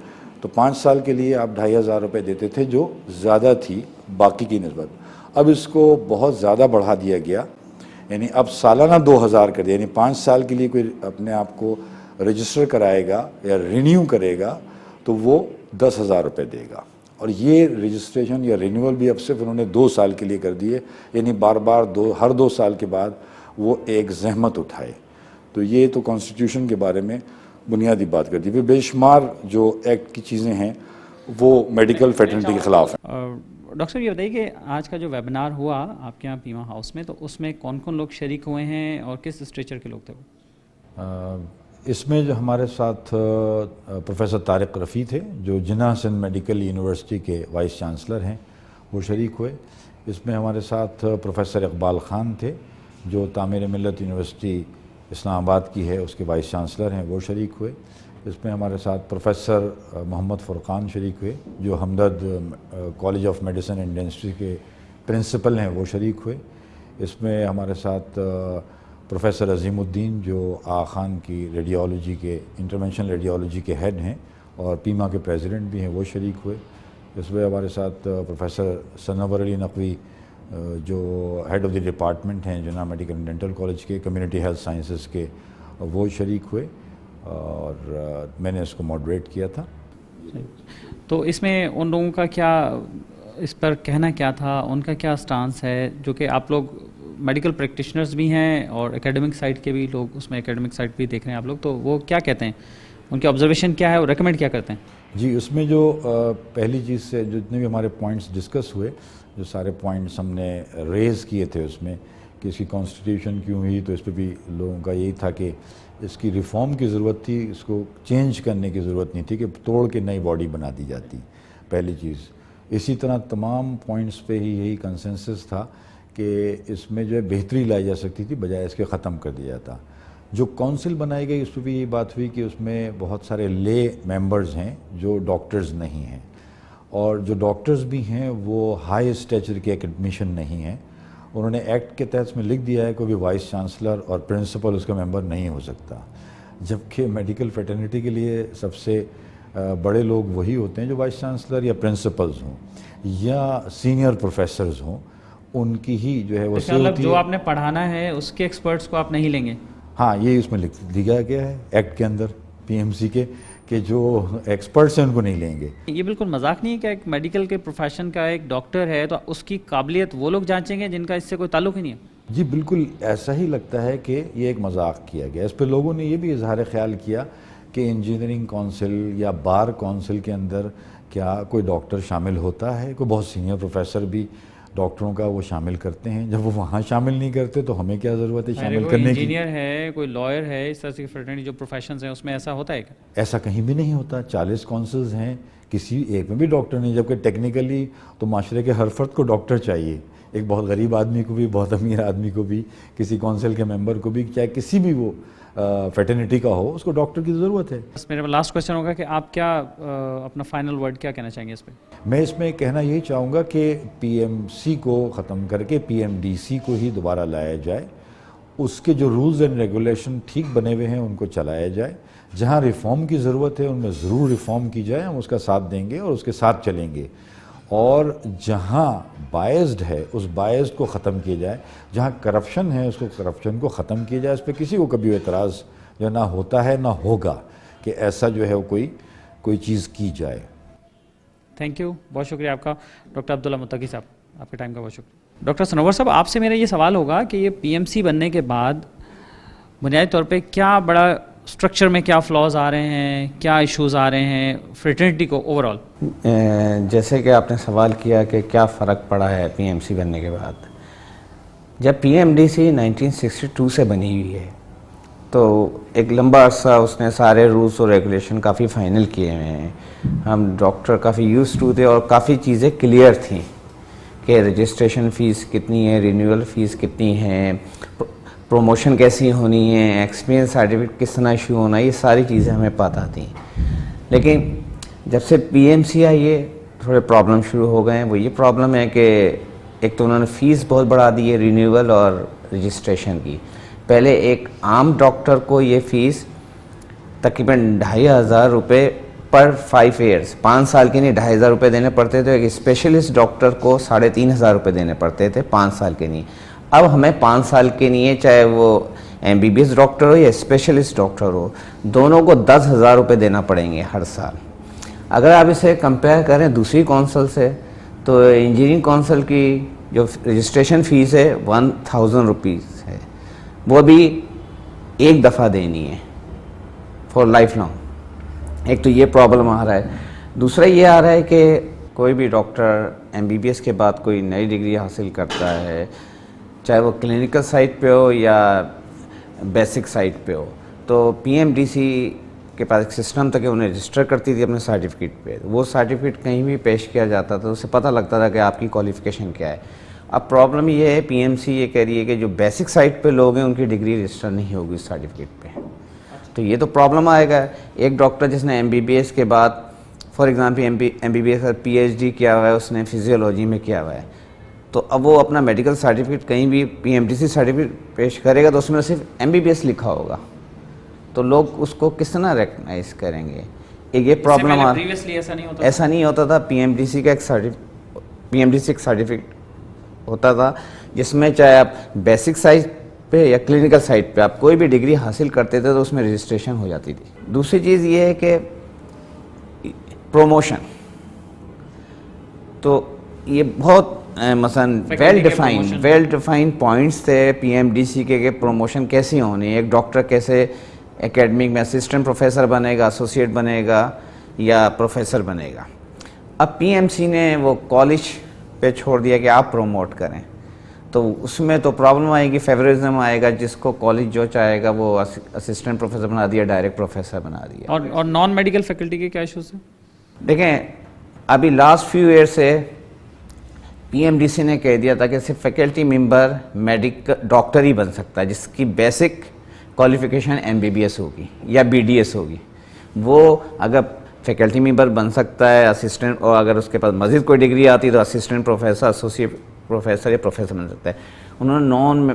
[SPEAKER 12] तो 5 साल के लिए आप 2500 रुपये देते थे, जो ज़्यादा थी बाकी की निस्बत। अब इसको बहुत ज़्यादा बढ़ा दिया गया, यानी अब सालाना 2000 कर दिया। यानी 5 साल के लिए कोई अपने आप को रजिस्टर कराएगा या रिन्यू करेगा तो वो 10,000 रुपये देगा। और ये रजिस्ट्रेशन या रिन्यूअल भी अब सिर्फ उन्होंने 2 साल के लिए कर दिए, यानी बार बार हर 2 साल के बाद वो एक जहमत उठाए। तो ये तो कॉन्स्टिट्यूशन के बारे में बुनियादी बात कर दी। फिर बेशुमार जो एक्ट की चीज़ें हैं वो मेडिकल फेटर्निटी के ख़िलाफ़ हैं।
[SPEAKER 1] डॉक्टर साहब ये बताइए कि आज का जो वेबिनार हुआ आपके यहाँ पीमा हाउस में, तो उसमें कौन कौन लोग शरीक हुए हैं और किस स्ट्रेचर के लोग थे वो?
[SPEAKER 12] इसमें जो हमारे साथ प्रोफेसर तारिक रफ़ी थे जो जिन्ना सिंध मेडिकल यूनिवर्सिटी के वाइस चांसलर हैं, वो शरीक हुए। इसमें हमारे साथ प्रोफेसर इकबाल ख़ान थे जो तामीर मिल्लत यूनिवर्सिटी इस्लामाबाद की है, उसके वाइस चांसलर हैं, वो शरीक हुए। इसमें हमारे साथ प्रोफेसर मोहम्मद फ़ुरक़ान शरीक हुए जो Hamdard college of medicine and dentistry के प्रिंसिपल हैं, वो शरीक हुए। इसमें हमारे साथ प्रोफेसर अज़ीमुद्दीन जो आगा खान की रेडियोलॉजी के इंटरवेंशनल रेडियोलॉजी के हेड हैं और पीमा के प्रेसिडेंट भी हैं, वो शरीक हुए। इसमें हमारे साथ प्रोफेसर सनवर अली नकवी जो हेड ऑफ़ द डिपार्टमेंट हैं जिन्ना मेडिकल एंड डेंटल कॉलेज के कम्युनिटी हेल्थ साइंसेस के, वो शरीक हुए और मैंने इसको मॉडरेट किया था।
[SPEAKER 1] तो इसमें उन लोगों का क्या, इस पर कहना क्या था, उनका क्या स्टांस है, जो कि आप लोग मेडिकल प्रैक्टिशनर्स भी हैं और एकेडमिक साइड के भी लोग, उसमें एकेडमिक साइड भी देख रहे हैं आप लोग, तो वो क्या कहते हैं, उनके ऑब्जर्वेशन क्या है और रेकमेंड क्या करते हैं?
[SPEAKER 12] जी, उसमें जो पहली चीज़ से जितने भी हमारे पॉइंट्स डिस्कस हुए, जो सारे पॉइंट्स हमने रेज़ किए थे उसमें कि इसकी कॉन्स्टिट्यूशन क्यों हुई, तो इस पर भी लोगों का यही था कि इसकी रिफ़ॉर्म की ज़रूरत थी, इसको चेंज करने की ज़रूरत नहीं थी कि तोड़ के नई बॉडी बना दी जाती, पहली चीज़। इसी तरह तमाम पॉइंट्स पे ही यही कंसेंसस था कि इसमें जो है बेहतरी लाई जा सकती थी, बजाय इसके ख़त्म कर दिया जाता। जो काउंसिल बनाई गई उस पर भी यही बात हुई कि उसमें बहुत सारे ले मेंबर्स हैं जो डॉक्टर्स नहीं हैं, और जो डॉक्टर्स भी हैं वो हाई स्टेचर के एकेडमिशियन नहीं हैं। उन्होंने एक्ट के तहत में लिख दिया है कोई भी वाइस चांसलर और प्रिंसिपल उसका मेंबर नहीं हो सकता, जबकि मेडिकल फ्रेटर्निटी के लिए सबसे बड़े लोग वही होते हैं जो वाइस चांसलर या प्रिंसिपल्स हों या सीनियर प्रोफेसर्स हों, उनकी ही जो है वो
[SPEAKER 1] मतलब जो आपने पढ़ाना है उसके एक्सपर्ट्स को आप नहीं लेंगे?
[SPEAKER 12] हाँ, ये उसमें लिख दिया गया है एक्ट के अंदर PMC के کہ جو ایکسپرٹس ہیں ان کو نہیں لیں گے.
[SPEAKER 1] یہ بالکل مذاق نہیں ہے کہ ایک میڈیکل کے پروفیشن کا ایک ڈاکٹر ہے تو اس کی قابلیت وہ لوگ جانچیں گے جن کا اس سے کوئی تعلق ہی نہیں ہے.
[SPEAKER 12] جی بالکل ایسا ہی لگتا ہے کہ یہ ایک مذاق کیا گیا. اس پہ لوگوں نے یہ بھی اظہار خیال کیا کہ انجینئرنگ کونسل یا بار کونسل کے اندر کیا کوئی ڈاکٹر شامل ہوتا ہے. کوئی بہت سینئر پروفیسر بھی ڈاکٹروں کا وہ شامل کرتے ہیں. جب وہ وہاں شامل نہیں کرتے تو ہمیں کیا ضرورت ہے شامل کرنے کی.
[SPEAKER 1] انجینئر ہے, کوئی لائر ہے, اس طرح کی فرٹرنیٹی جو پروفیشنز ہیں اس میں ایسا ہوتا ہے کیا؟
[SPEAKER 12] ایسا کہیں بھی نہیں ہوتا. 40 کونسلز ہیں, کسی ایک میں بھی ڈاکٹر نہیں. جبکہ ٹیکنیکلی تو معاشرے کے ہر فرد کو ڈاکٹر چاہیے. ایک بہت غریب آدمی کو بھی, بہت امیر آدمی کو بھی, کسی کونسل کے ممبر کو بھی, چاہے کسی بھی وہ فیٹرنیٹی کا ہو, اس کو ڈاکٹر کی ضرورت ہے.
[SPEAKER 1] بس میرا لاسٹ کویشچن ہوگا کہ آپ کیا اپنا فائنل ورڈ کیا کہنا چاہیں گے اس پہ؟
[SPEAKER 12] میں اس میں کہنا یہی چاہوں گا کہ پی ایم سی کو ختم کر کے پی ایم ڈی سی کو ہی دوبارہ لایا جائے. اس کے جو رولز اینڈ ریگولیشن ٹھیک بنے ہوئے ہیں ان کو چلایا جائے. جہاں ریفارم کی ضرورت ہے ان میں ضرور ریفارم کی جائے. ہم اس کا ساتھ دیں گے اور اس کے ساتھ چلیں گے. اور جہاں بائزڈ ہے اس بائزڈ کو ختم کیا جائے. جہاں کرپشن ہے اس کو کرپشن کو ختم کیا جائے. اس پہ کسی کو کبھی اعتراض جو نہ ہوتا ہے نہ ہوگا کہ ایسا جو ہے وہ کوئی چیز کی جائے.
[SPEAKER 1] تھینک یو, بہت شکریہ آپ کا ڈاکٹر عبداللہ متقی صاحب, آپ کے ٹائم کا بہت شکریہ. ڈاکٹر سنور صاحب, آپ سے میرا یہ سوال ہوگا کہ یہ پی ایم سی بننے کے بعد بنیادی طور پہ کیا بڑا اسٹرکچر میں کیا فلاز آ رہے ہیں, کیا ایشوز آ رہے ہیں فرٹرنیٹی کو اوور آل؟
[SPEAKER 13] جیسے کہ آپ نے سوال کیا کہ کیا فرق پڑا ہے پی ایم سی بننے کے بعد. جب پی ایم ڈی سی 1962 سے بنی ہوئی ہے تو ایک لمبا عرصہ اس نے سارے رولز اور ریگولیشن کافی فائنل کیے ہوئے ہیں. ہم ڈاکٹر کافی یوز ٹو تھے اور کافی چیزیں کلیئر تھیں کہ رجسٹریشن فیس کتنی ہے, رینیول فیس کتنی ہے, پروموشن کیسی ہونی ہے, ایکسپیرینس سرٹیفکیٹ کس طرح ایشو ہونا ہے, یہ ساری چیزیں ہمیں پتہ تھیں. لیکن جب سے پی ایم سی آئی ہے تھوڑے پرابلم شروع ہو گئے ہیں. وہ یہ پرابلم ہے کہ ایک تو انہوں نے فیس بہت بڑھا دی ہے رینیول اور رجسٹریشن کی. پہلے ایک عام ڈاکٹر کو یہ فیس تقریباً 2,500 روپے پر 5 ایئرس, 5 سال کے لیے 2,500 روپے دینے پڑتے تھے. ایک اسپیشلسٹ ڈاکٹر کو 3,500 روپے دینے پڑتے تھے 5 سال کے لیے. اب ہمیں 5 سال کے لیے چاہے وہ M B B S doctor ہو یا اسپیشلسٹ ڈاکٹر ہو, دونوں کو 10,000 روپے دینا پڑیں گے ہر سال. اگر آپ اسے کمپیئر کریں دوسری کونسل سے تو انجینئرنگ کونسل کی جو رجسٹریشن فیس ہے 1,000 روپیز ہے, وہ بھی ایک دفعہ دینی ہے فار لائف لانگ. ایک تو یہ پرابلم آ رہا ہے. دوسرا یہ آ رہا ہے کہ کوئی بھی doctor M B B S کے بعد کوئی نئی ڈگری حاصل کرتا ہے, چاہے وہ کلینکل سائٹ پہ ہو یا بیسک سائٹ پہ ہو, تو پی ایم ڈی سی کے پاس ایک سسٹم تھا کہ انہیں رجسٹر کرتی تھی اپنے سرٹیفکیٹ پہ. وہ سرٹیفکیٹ کہیں بھی پیش کیا جاتا تھا, اس سے پتہ لگتا تھا کہ آپ کی کوالیفیکیشن کیا ہے. اب پرابلم یہ ہے پی ایم سی یہ کہہ رہی ہے کہ جو بیسک سائٹ پہ لوگ ہیں ان کی ڈگری رجسٹر نہیں ہوگی اس سرٹیفکیٹ پہ. تو یہ تو پرابلم آئے گا. ایک ڈاکٹر جس نے ایم بی بی ایس کے بعد for example M B B S کا پی ایچ ڈی کیا ہوا ہے, اس نے فزیولوجی میں کیا ہوا ہے, تو اب وہ اپنا میڈیکل سرٹیفکیٹ کہیں بھی P M D C certificate پیش کرے گا تو اس میں صرف ایم بی بی ایس لکھا ہوگا, تو لوگ اس کو کس طرح ریکگنائز کریں گے. ایک یہ پرابلم ایسا نہیں ہوتا تھا. پی ایم ڈی سی کا ایک سرٹیفکیٹ ہوتا تھا جس میں چاہے آپ بیسک سائٹ پہ یا کلینکل سائٹ پہ آپ کوئی بھی ڈگری حاصل کرتے تھے تو اس میں رجسٹریشن ہو جاتی تھی. دوسری چیز یہ ہے کہ پروموشن, تو یہ بہت مثلاً ویل ڈیفائنڈ پوائنٹس تھے پی ایم ڈی سی کے کہ پروموشن کیسی ہونی ہے, ایک ڈاکٹر کیسے اکیڈمک میں اسسٹنٹ پروفیسر بنے گا, ایسوسیٹ بنے گا یا پروفیسر بنے گا. اب پی ایم سی نے وہ کالج پہ چھوڑ دیا کہ آپ پروموٹ کریں, تو اس میں تو پرابلم آئے گی, فیوریزم آئے گا. جس کو کالج جو چاہے گا وہ اسسٹنٹ پروفیسر بنا دیا, ڈائریکٹ پروفیسر بنا دیا.
[SPEAKER 1] اور نان میڈیکل فیکلٹی کے کیا ایشوز ہیں؟
[SPEAKER 13] دیکھیں ابھی لاسٹ فیو ایئر سے پی ایم ڈی سی نے کہہ دیا تھا کہ صرف فیکلٹی ممبر میڈیکل ڈاکٹر ہی بن سکتا ہے جس کی basic qualification M B B S ہوگی یا بی ڈی ایس ہوگی. وہ اگر فیکلٹی ممبر بن سکتا ہے اسسٹنٹ, اور اگر اس کے پاس مزید کوئی ڈگری آتی تو اسسٹنٹ پروفیسر, ایسوسیٹ پروفیسر یا پروفیسر بن سکتا ہے. انہوں نے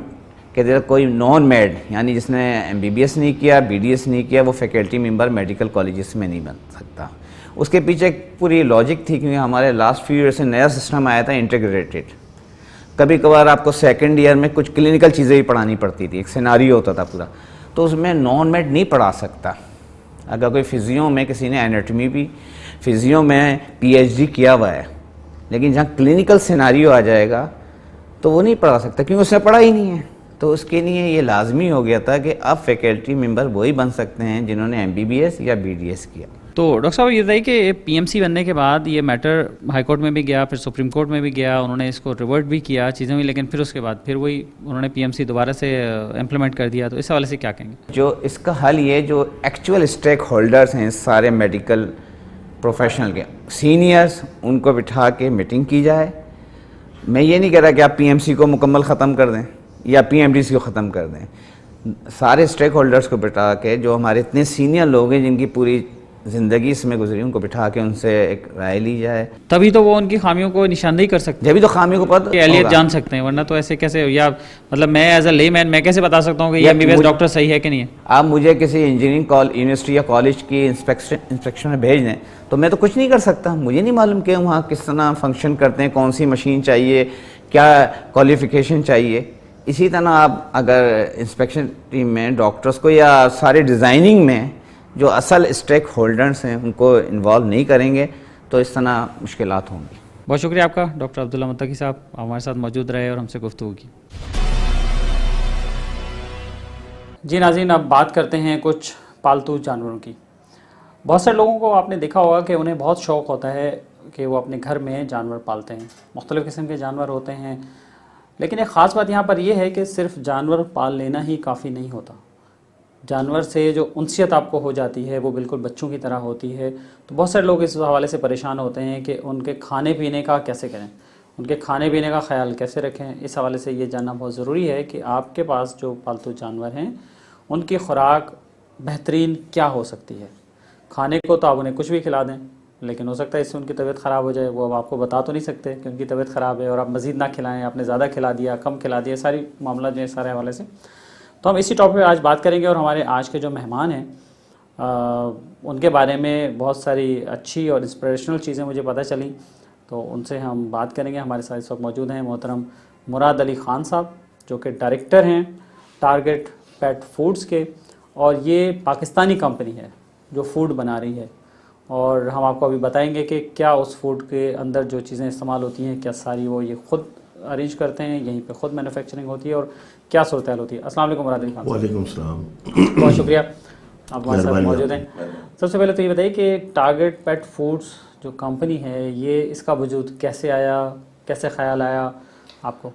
[SPEAKER 13] کہہ دیا کوئی نان میڈ یعنی جس نے ایم بی بی ایس نہیں کیا, بی ڈی ایس نہیں کیا, وہ فیکلٹی ممبر میڈیکل کالجز میں نہیں بن سکتا. اس کے پیچھے ایک پوری لاجک تھی کیونکہ ہمارے لاسٹ فیو ایئر سے نیا سسٹم آیا تھا انٹیگریٹڈ. کبھی کبھار آپ کو سیکنڈ ایئر میں کچھ کلینکل چیزیں بھی پڑھانی پڑتی تھی, ایک سیناریو ہوتا تھا پورا, تو اس میں نان میڈ نہیں پڑھا سکتا. اگر کوئی فزیو میں کسی نے اینیٹمی بھی فزیو میں پی ایچ ڈی کیا ہوا ہے لیکن جہاں کلینکل سیناریو آ جائے گا تو وہ نہیں پڑھا سکتا کیونکہ اس نے پڑھا ہی نہیں ہے. تو اس کے لیے یہ لازمی ہو گیا تھا کہ اب فیکلٹی ممبر وہی بن سکتے ہیں جنہوں نے ایم بی بی ایس یا بی ڈی ایس کیا.
[SPEAKER 1] تو ڈاکٹر صاحب یہ بتائیے کہ پی ایم سی بننے کے بعد یہ میٹر ہائی کورٹ میں بھی گیا, پھر سپریم کورٹ میں بھی گیا, انہوں نے اس کو ریورٹ بھی کیا چیزیں ہوئی, لیکن پھر اس کے بعد پھر وہی انہوں نے پی ایم سی دوبارہ سے امپلیمنٹ کر دیا. تو اس حوالے سے کیا کہیں گے؟
[SPEAKER 13] جو اس کا حل یہ جو ایکچوئل اسٹیک ہولڈرز ہیں سارے میڈیکل پروفیشنل کے سینئرز, ان کو بٹھا کے میٹنگ کی جائے. میں یہ نہیں کہہ رہا کہ آپ پی ایم سی کو مکمل ختم کر دیں یا پی ایم ڈی سی کو ختم کر دیں. سارے اسٹیک ہولڈرز کو بٹھا کے جو ہمارے اتنے سینئر لوگ ہیں جن کی پوری زندگی اس میں گزری ان کو بٹھا کے ان سے ایک رائے لی جائے.
[SPEAKER 1] تبھی تو وہ ان کی خامیوں کو نشاندہی کر سکتے ہیں,
[SPEAKER 13] جبھی تو خامیوں کو پتہ
[SPEAKER 1] اہلیت جان سکتے ہیں, ورنہ تو ایسے کیسے, یا مطلب میں ایز اے لے مین میں کیسے بتا سکتا ہوں کہ یہ M B B S doctor صحیح ہے کہ نہیں ہے؟
[SPEAKER 13] آپ مجھے کسی انجینئرنگ یونیورسٹی یا کالج کی انسپیکشن میں بھیج دیں تو میں تو کچھ نہیں کر سکتا. مجھے نہیں معلوم کہ وہاں کس طرح فنکشن کرتے ہیں, کون سی مشین چاہیے, کیا کوالیفیکیشن چاہیے. اسی طرح آپ اگر انسپیکشن ٹیم میں ڈاکٹرز کو یا سارے ڈیزائننگ میں جو اصل اسٹیک ہولڈرز ہیں ان کو انوالو نہیں کریں گے تو اس طرح مشکلات ہوں گی.
[SPEAKER 1] بہت شکریہ آپ کا ڈاکٹر عبداللہ متقی صاحب, ہمارے ساتھ موجود رہے اور ہم سے گفتگو کی. جی ناظرین, اب بات کرتے ہیں کچھ پالتو جانوروں کی. بہت سے لوگوں کو آپ نے دیکھا ہوگا کہ انہیں بہت شوق ہوتا ہے کہ وہ اپنے گھر میں جانور پالتے ہیں. مختلف قسم کے جانور ہوتے ہیں, لیکن ایک خاص بات یہاں پر یہ ہے کہ صرف جانور پال لینا ہی کافی نہیں ہوتا. جانور سے جو انسیت آپ کو ہو جاتی ہے وہ بالکل بچوں کی طرح ہوتی ہے. تو بہت سارے لوگ اس حوالے سے پریشان ہوتے ہیں کہ ان کے کھانے پینے کا کیسے کریں, ان کے کھانے پینے کا خیال کیسے رکھیں. اس حوالے سے یہ جاننا بہت ضروری ہے کہ آپ کے پاس جو پالتو جانور ہیں ان کی خوراک بہترین کیا ہو سکتی ہے. کھانے کو تو آپ انہیں کچھ بھی کھلا دیں, لیکن ہو سکتا ہے اس سے ان کی طبیعت خراب ہو جائے. وہ اب آپ کو بتا تو نہیں سکتے کہ ان کی طبیعت خراب ہے اور آپ مزید نہ کھلائیں, آپ نے زیادہ کھلا دیا, کم کھلا دیا, ساری معاملہ جو ہے سارے حوالے سے. تو ہم اسی ٹاپک پہ آج بات کریں گے اور ہمارے آج کے جو مہمان ہیں ان کے بارے میں بہت ساری اچھی اور انسپریشنل چیزیں مجھے پتہ چلیں, تو ان سے ہم بات کریں گے. ہمارے ساتھ اس وقت موجود ہیں محترم مراد علی خان صاحب جو کہ ڈائریکٹر ہیں ٹارگٹ پیٹ فوڈز کے, اور یہ پاکستانی کمپنی ہے جو فوڈ بنا رہی ہے. اور ہم آپ کو ابھی بتائیں گے کہ کیا اس فوڈ کے اندر جو چیزیں استعمال ہوتی ہیں کیا ساری وہ یہ خود ارینج کرتے ہیں, یہیں پہ خود مینوفیکچرنگ ہوتی ہے, اور کیا صورتحال ہوتی ہے. السلام علیکم مراد علی خان.
[SPEAKER 14] وعلیکم السلام.
[SPEAKER 1] بہت شکریہ آپ ہمارے ساتھ موجود ہیں. سب سے پہلے تو یہ بتائیے کہ ٹارگٹ پیٹ فوڈز جو کمپنی ہے یہ اس کا وجود کیسے آیا, کیسے خیال آیا آپ کو؟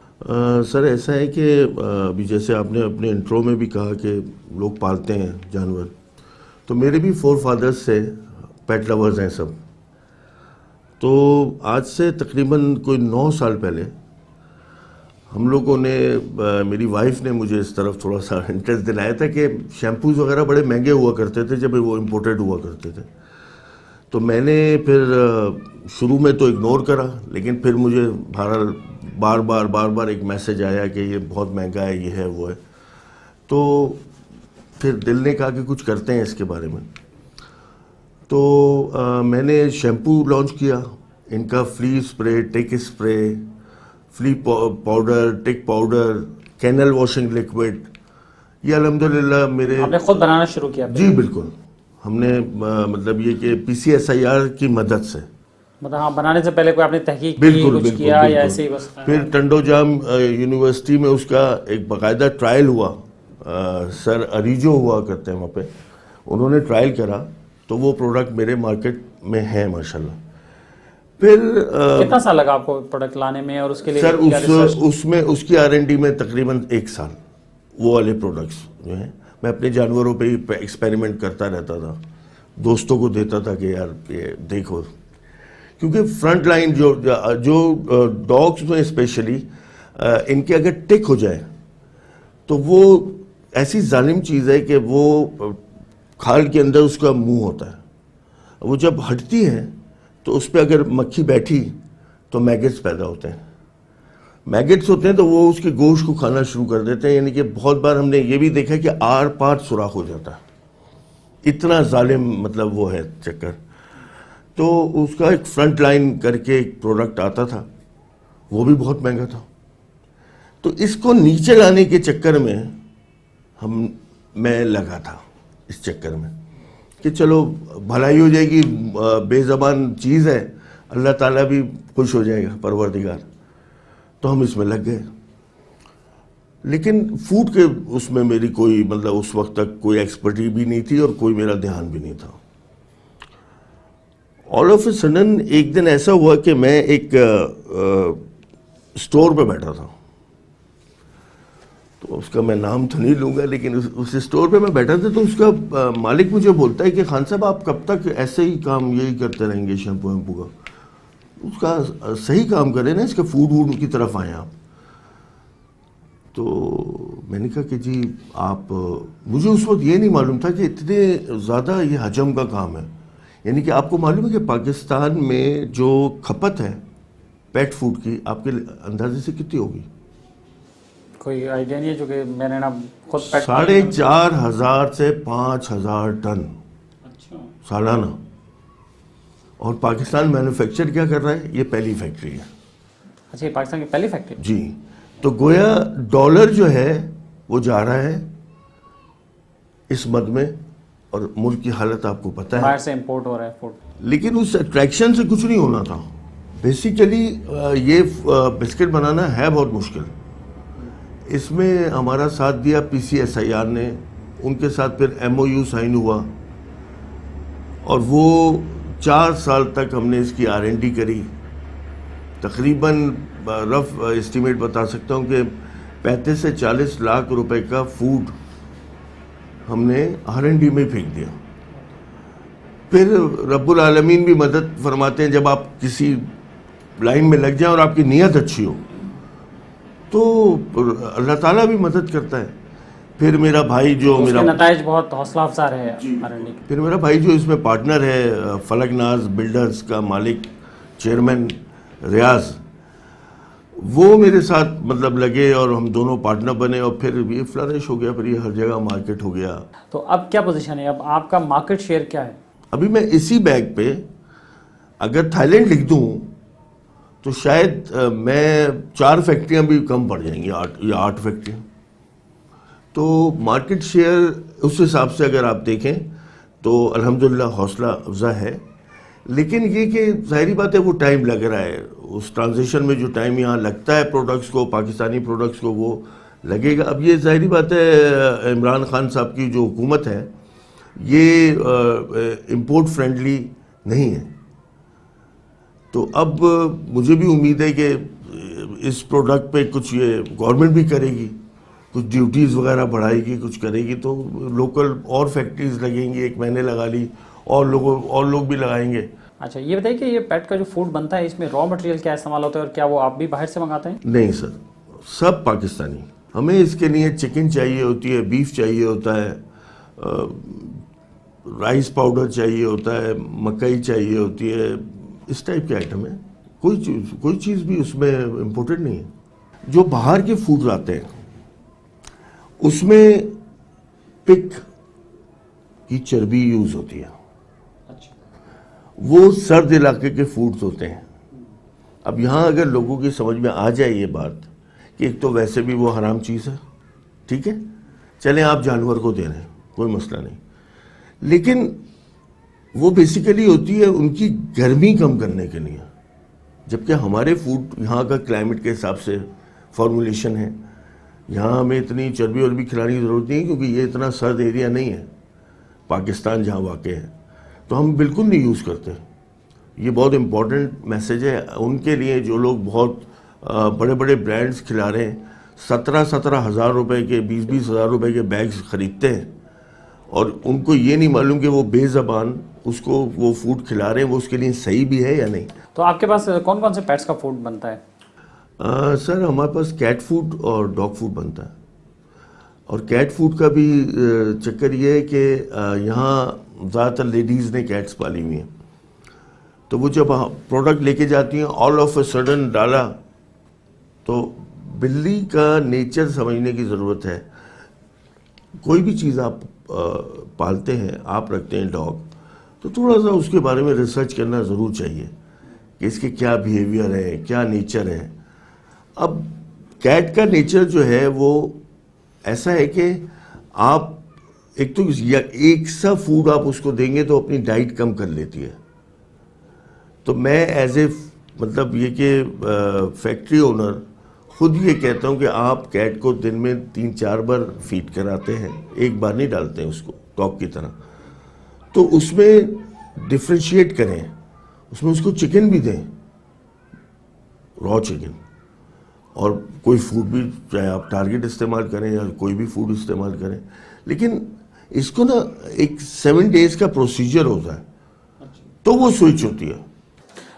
[SPEAKER 14] سر ایسا ہے کہ ابھی جیسے آپ نے اپنے انٹرو میں بھی کہا کہ لوگ پالتے ہیں جانور, تو میرے بھی فور فادرز سے پیٹ لورز ہیں سب. تو آج سے تقریباً کوئی 9 سال پہلے ہم لوگوں نے, میری وائف نے مجھے اس طرف تھوڑا سا انٹرسٹ دلایا تھا کہ شیمپوز وغیرہ بڑے مہنگے ہوا کرتے تھے جب وہ امپورٹڈ ہوا کرتے تھے. تو میں نے پھر شروع میں تو اگنور کرا, لیکن پھر مجھے بار بار ایک میسج آیا کہ یہ بہت مہنگا ہے, یہ ہے وہ ہے. تو پھر دل نے کہا کہ کچھ کرتے ہیں اس کے بارے میں. تو میں نے شیمپو لانچ کیا, ان کا فلی اسپرے, ٹک اسپرے, فلی پاؤڈر, ٹک پاؤڈر, کینل واشنگ لیکوڈ. یہ الحمدللہ میرے
[SPEAKER 1] آپ نے خود بنانا شروع کیا؟
[SPEAKER 14] جی بالکل, ہم نے مطلب یہ کہ PCSIR کی مدد سے,
[SPEAKER 1] مطلب ہاں بنانے سے پہلے کوئی آپ نے تحقیق کی, کچھ کیا یا ایسے ہی بس؟
[SPEAKER 14] پھر ٹنڈو جام یونیورسٹی میں اس کا ایک باقاعدہ ٹرائل ہوا. سر اریجو ہوا کرتے ہیں وہاں پہ, انہوں نے ٹرائل کرا تو وہ پروڈکٹ میرے مارکیٹ میں ہیں ماشاءاللہ. پھر
[SPEAKER 1] کتنا سال لگا آپ کو پروڈکٹ لانے میں, اور اس کے لیے
[SPEAKER 14] سر اس میں اس کی R&D میں تقریباً 1 سال. وہ والے پروڈکٹس جو ہیں میں اپنے جانوروں پہ ہی ایکسپیریمنٹ کرتا رہتا تھا, دوستوں کو دیتا تھا کہ یار یہ دیکھو, کیونکہ فرنٹ لائن جو ڈاگس میں اسپیشلی ان کے اگر ٹک ہو جائے تو وہ ایسی ظالم چیز ہے کہ وہ کھال کے اندر اس کا منہ ہوتا ہے, وہ جب ہٹتی ہے تو اس پہ اگر مکھی بیٹھی تو میگٹس پیدا ہوتے ہیں. میگٹس ہوتے ہیں تو وہ اس کے گوشت کو کھانا شروع کر دیتے ہیں. یعنی کہ بہت بار ہم نے یہ بھی دیکھا کہ آر پار سوراخ ہو جاتا ہے, اتنا ظالم مطلب وہ ہے چکر. تو اس کا ایک فرنٹ لائن کر کے ایک پروڈکٹ آتا تھا, وہ بھی بہت مہنگا تھا. تو اس کو نیچے لانے کے چکر میں میں لگا تھا اس چکر میں کہ چلو بھلائی ہو جائے گی, بے زبان چیز ہے, اللہ تعالیٰ بھی خوش ہو جائے گا پروردگار, تو ہم اس میں لگ گئے. لیکن فوڈ کے اس میں میری کوئی مطلب اس وقت تک کوئی ایکسپرٹی بھی نہیں تھی اور کوئی میرا دھیان بھی نہیں تھا. آل آف اے سڈن ایک دن ایسا ہوا کہ میں ایک اسٹور پہ بیٹھا تھا, تو اس کا میں نام تو نہیں لوں گا, لیکن اس اسٹور پہ میں بیٹھا تھا, تو اس کا مالک مجھے بولتا ہے کہ خان صاحب آپ کب تک ایسے ہی کام یہی کرتے رہیں گے شیمپو ویمپو کا, اس کا صحیح کام کریں نا, اس کے فوڈ ووڈ کی طرف آئیں آپ. تو میں نے کہا کہ جی آپ, مجھے اس وقت یہ نہیں معلوم تھا کہ اتنے زیادہ یہ حجم کا کام ہے. یعنی کہ آپ کو معلوم ہے کہ پاکستان میں جو کھپت ہے پیٹ فوڈ کی, آپ کے اندازے سے کتنی ہوگی؟
[SPEAKER 1] کوئی آئیڈیا نہیں ہے, جو کہ میں نے نا خود
[SPEAKER 14] 4,500 سے 5,000 ٹن سالانہ. اور پاکستان مینوفیکچر کیا کر رہا ہے؟ یہ پہلی فیکٹری ہے.
[SPEAKER 1] اچھا, یہ پاکستان کی پہلی فیکٹری؟
[SPEAKER 14] جی. تو گویا ڈالر جو ہے وہ جا رہا ہے اس مد میں, اور ملک کی حالت آپ کو پتہ ہے,
[SPEAKER 1] باہر سے امپورٹ ہو رہا ہے فوڈ.
[SPEAKER 14] لیکن اس اٹریکشن سے کچھ نہیں ہونا تھا. بیسیکلی یہ بسکٹ بنانا ہے بہت مشکل. اس میں ہمارا ساتھ دیا PCSIR نے, ان کے ساتھ پھر MOU سائن ہوا, اور وہ 4 سال تک ہم نے اس کی R&D کری. تقریباً رف اسٹیمیٹ بتا سکتا ہوں کہ 35 سے 40 لاکھ روپے کا فوڈ ہم نے R&D میں پھینک دیا. پھر رب العالمین بھی مدد فرماتے ہیں, جب آپ کسی لائن میں لگ جائیں اور آپ کی نیت اچھی ہو تو اللہ تعالیٰ بھی مدد کرتا ہے. پھر میرا بھائی جو
[SPEAKER 1] میرا نتائج بہت حوصلہ افزا رہے ہیں.
[SPEAKER 14] پھر میرا بھائی جو اس میں پارٹنر ہے, فلک ناز بلڈرز کا مالک چیئرمین ریاض, وہ میرے ساتھ مطلب لگے اور ہم دونوں پارٹنر بنے, اور پھر یہ فلرش ہو گیا, پھر یہ ہر جگہ مارکیٹ ہو گیا.
[SPEAKER 1] تو اب کیا پوزیشن ہے, اب آپ کا مارکیٹ شیئر کیا ہے؟
[SPEAKER 14] ابھی میں اسی بیگ پہ اگر تھائی لینڈ لکھ دوں تو شاید میں 4 فیکٹریاں بھی کم پڑ جائیں گی, 8 فیکٹریاں. تو مارکیٹ شیئر اس حساب سے اگر آپ دیکھیں تو الحمدللہ حوصلہ افزا ہے. لیکن یہ کہ ظاہری بات ہے وہ ٹائم لگ رہا ہے, اس ٹرانزیشن میں جو ٹائم یہاں لگتا ہے پروڈکٹس کو, پاکستانی پروڈکٹس کو, وہ لگے گا. اب یہ ظاہری بات ہے عمران خان صاحب کی جو حکومت ہے یہ امپورٹ فرینڈلی نہیں ہے. تو اب مجھے بھی امید ہے کہ اس پروڈکٹ پہ کچھ یہ گورنمنٹ بھی کرے گی, کچھ ڈیوٹیز وغیرہ بڑھائے گی, کچھ کرے گی, تو لوکل اور فیکٹریز لگیں گی. ایک میں نے لگا لی, اور لوگ بھی لگائیں گے.
[SPEAKER 1] اچھا, یہ بتائیے کہ یہ پیٹ کا جو فوڈ بنتا ہے اس میں را مٹیریل کیا استعمال ہوتا ہے, اور کیا وہ آپ بھی باہر سے منگاتے ہیں؟
[SPEAKER 14] نہیں سر, سب پاکستانی. ہمیں اس کے لیے چکن چاہیے ہوتی ہے, بیف چاہیے ہوتا ہے, رائس پاؤڈر چاہیے ہوتا ہے, مکئی چاہیے ہوتی ہے, اس ٹائپ کے آئٹم ہے. کوئی چیز بھی اس میں امپورٹڈ نہیں ہے. جو باہر کے فوڈ آتے ہیں اس میں پک کی چربی یوز ہوتی ہے. وہ سرد علاقے کے فوڈز ہوتے ہیں. اب یہاں اگر لوگوں کی سمجھ میں آ جائے یہ بات کہ ایک تو ویسے بھی وہ حرام چیز ہے, ٹھیک ہے, چلیں آپ جانور کو دے رہے ہیں, کوئی مسئلہ نہیں, لیکن وہ بیسیکلی ہوتی ہے ان کی گرمی کم کرنے کے لیے. جبکہ ہمارے فوڈ یہاں کا کلائمیٹ کے حساب سے فارمولیشن ہے, یہاں ہمیں اتنی چربی اور بھی کھلانے کی ضرورت نہیں ہے, کیونکہ یہ اتنا سرد ایریا نہیں ہے پاکستان جہاں واقع ہے, تو ہم بالکل نہیں یوز کرتے. یہ بہت امپورٹنٹ میسیج ہے ان کے لیے جو لوگ بہت بڑے بڑے برانڈز کھلا رہے ہیں, 17 ہزار روپے کے 20 ہزار روپے کے بیگز خریدتے ہیں, اور ان کو یہ نہیں معلوم کہ وہ بے زبان اس کو وہ فوڈ کھلا رہے ہیں, وہ اس کے لیے صحیح بھی ہے یا نہیں.
[SPEAKER 1] تو آپ کے پاس کون کون سے پیٹس کا فوڈ بنتا ہے؟
[SPEAKER 14] سر ہمارے پاس کیٹ فوڈ اور ڈاگ فوڈ بنتا ہے. اور کیٹ فوڈ کا بھی چکر یہ ہے کہ یہاں زیادہ تر لیڈیز نے کیٹس پالی ہوئی ہیں, تو وہ جب پروڈکٹ لے کے جاتی ہیں آل آف اے سڈن ڈالا, تو بلی کا نیچر سمجھنے کی ضرورت ہے. کوئی بھی چیز آپ پالتے ہیں, آپ رکھتے ہیں ڈاگ, تو تھوڑا سا اس کے بارے میں ریسرچ کرنا ضرور چاہیے کہ اس کے کیا بیہیویئر ہے, کیا نیچر ہے. اب کیٹ کا نیچر جو ہے وہ ایسا ہے کہ آپ ایک تو ایک سا فوڈ آپ اس کو دیں گے تو اپنی ڈائٹ کم کر لیتی ہے. تو میں ایز اے مطلب یہ کہ فیکٹری اونر خود یہ کہتا ہوں کہ آپ کیٹ کو دن میں 3-4 بار فیڈ کراتے ہیں, ایک بار نہیں ڈالتے ہیں اس کو ڈاگ کی طرح. تو اس میں ڈفرینشیٹ کریں, اس میں اس کو چکن بھی دیں, را چکن, اور کوئی فوڈ بھی, چاہے آپ ٹارگٹ استعمال کریں یا کوئی بھی فوڈ استعمال کریں, لیکن اس کو نا ایک 7 days کا پروسیجر ہوتا ہے تو وہ سوئچ ہوتی ہے.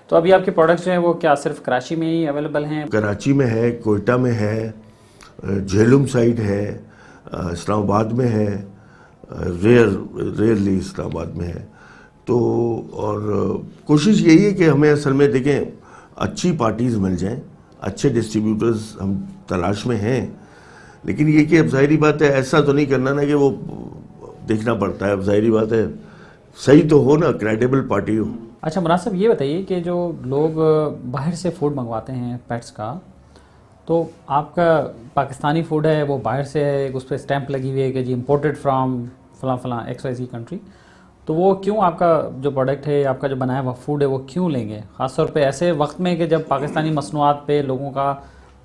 [SPEAKER 1] تو ابھی آپ کے پروڈکٹس جو ہیں وہ کیا صرف کراچی میں ہی اویلیبل ہیں؟
[SPEAKER 14] کراچی میں ہے, کوئٹہ میں ہے, جہلم سائڈ ہے, اسلام آباد میں ہے, ریئرلی اسلام آباد میں ہے. تو اور کوشش یہی ہے کہ ہمیں اصل میں دیکھیں اچھی پارٹیز مل جائیں, اچھے ڈسٹریبیوٹرز ہم تلاش میں ہیں, لیکن یہ کہ اب ظاہری بات ہے ایسا تو نہیں کرنا نا کہ وہ دیکھنا پڑتا ہے. اب ظاہری بات ہے صحیح تو ہو نا, کریڈیبل پارٹی ہو.
[SPEAKER 1] اچھا مناسب یہ بتائیے کہ جو لوگ باہر سے فوڈ منگواتے ہیں پیٹس کا, تو آپ کا پاکستانی فوڈ ہے وہ باہر سے ہے, اس پہ اسٹیمپ لگی ہوئی ہے کہ جی امپورٹڈ فرام فلاں فلاں XYZ کنٹری, تو وہ کیوں آپ کا جو پروڈکٹ ہے, آپ کا جو بنایا ہوا فوڈ ہے وہ کیوں لیں گے, خاص طور پہ ایسے وقت میں کہ جب پاکستانی مصنوعات پہ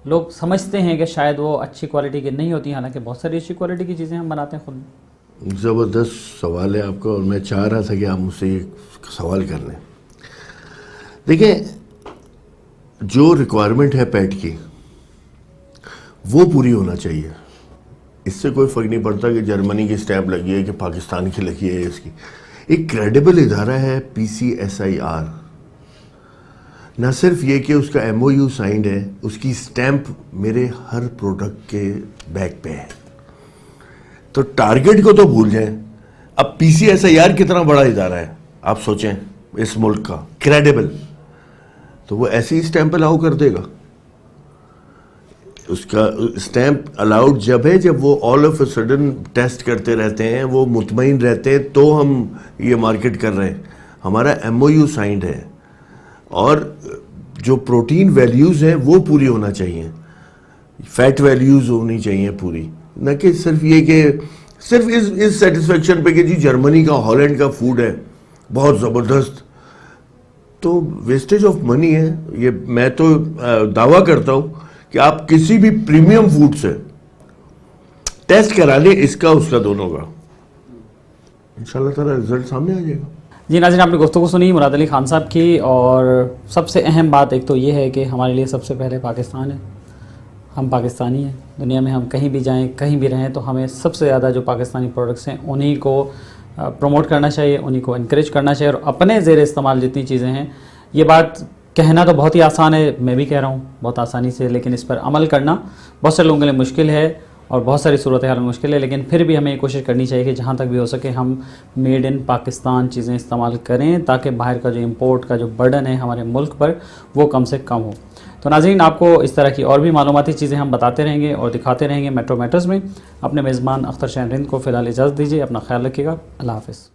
[SPEAKER 1] لوگ سمجھتے ہیں کہ شاید وہ اچھی کوالٹی کی نہیں ہوتی, حالانکہ بہت ساری اچھی کوالٹی کی چیزیں ہم بناتے ہیں خود.
[SPEAKER 14] زبردست سوال ہے آپ کا, اور میں چاہ رہا تھا کہ آپ مجھ سے یہ سوال کر لیں. دیکھیں جو ریکوائرمنٹ ہے پیٹ کی وہ پوری ہونا چاہیے. اس سے کوئی فرق نہیں پڑتا کہ جرمنی کی اسٹیمپ لگی ہے کہ پاکستان کی لگی ہے. اس کی ایک کریڈیبل ادارہ ہے PCSIR, نہ صرف یہ کہ اس کا MOU سائنڈ ہے, اس کی اسٹیمپ میرے ہر پروڈکٹ کے بیک پہ ہے. تو ٹارگٹ کو تو بھول جائیں. اب PCSIR کتنا بڑا ادارہ ہے آپ سوچیں اس ملک کا, کریڈیبل, تو وہ ایسی اسٹیمپ الاؤ کر دے گا. اس کا اسٹیمپ الاؤڈ جب ہے جب وہ all of a sudden test کرتے رہتے ہیں, وہ مطمئن رہتے ہیں, تو ہم یہ مارکیٹ کر رہے ہیں. ہمارا MOU سائنڈ ہے, اور جو پروٹین ویلیوز ہیں وہ پوری ہونا چاہیے, فیٹ ویلیوز ہونی چاہیے پوری, نہ کہ صرف یہ کہ صرف اس سیٹسفیکشن پہ کہ جی جرمنی کا ہالینڈ کا فوڈ ہے بہت زبردست. تو ویسٹیج آف منی ہے. یہ میں تو دعویٰ کرتا ہوں کہ آپ کسی بھی پریمیم فوڈ سے ٹیسٹ کرا لیں, اس کا اس کا دونوں کا, انشاءاللہ تعالی رزلٹ سامنے آ جائے گا.
[SPEAKER 1] جی ناظرین, آپ نے گفتگو سنی مراد علی خان صاحب کی, اور سب سے اہم بات ایک تو یہ ہے کہ ہمارے لیے سب سے پہلے پاکستان ہے. ہم پاکستانی ہیں, دنیا میں ہم کہیں بھی جائیں کہیں بھی رہیں تو ہمیں سب سے زیادہ جو پاکستانی پروڈکٹس ہیں انہی کو پروموٹ کرنا چاہیے, انہی کو انکریج کرنا چاہیے, اور اپنے زیر استعمال جتنی چیزیں ہیں, یہ بات کہنا تو بہت ہی آسان ہے, میں بھی کہہ رہا ہوں بہت آسانی سے, لیکن اس پر عمل کرنا بہت سے لوگوں کے لیے مشکل ہے, اور بہت ساری صورتحال میں مشکل ہے. لیکن پھر بھی ہمیں یہ کوشش کرنی چاہیے کہ جہاں تک بھی ہو سکے ہم میڈ ان پاکستان چیزیں استعمال کریں, تاکہ باہر کا جو امپورٹ کا جو برڈن ہے ہمارے ملک پر وہ کم سے کم ہو. تو ناظرین, آپ کو اس طرح کی اور بھی معلوماتی چیزیں ہم بتاتے رہیں گے اور دکھاتے رہیں گے میٹرو میٹرز میں. اپنے میزبان اختر شاہین رند کو فی الحال اجازت دیجیے, اپنا خیال رکھیے گا, اللہ حافظ.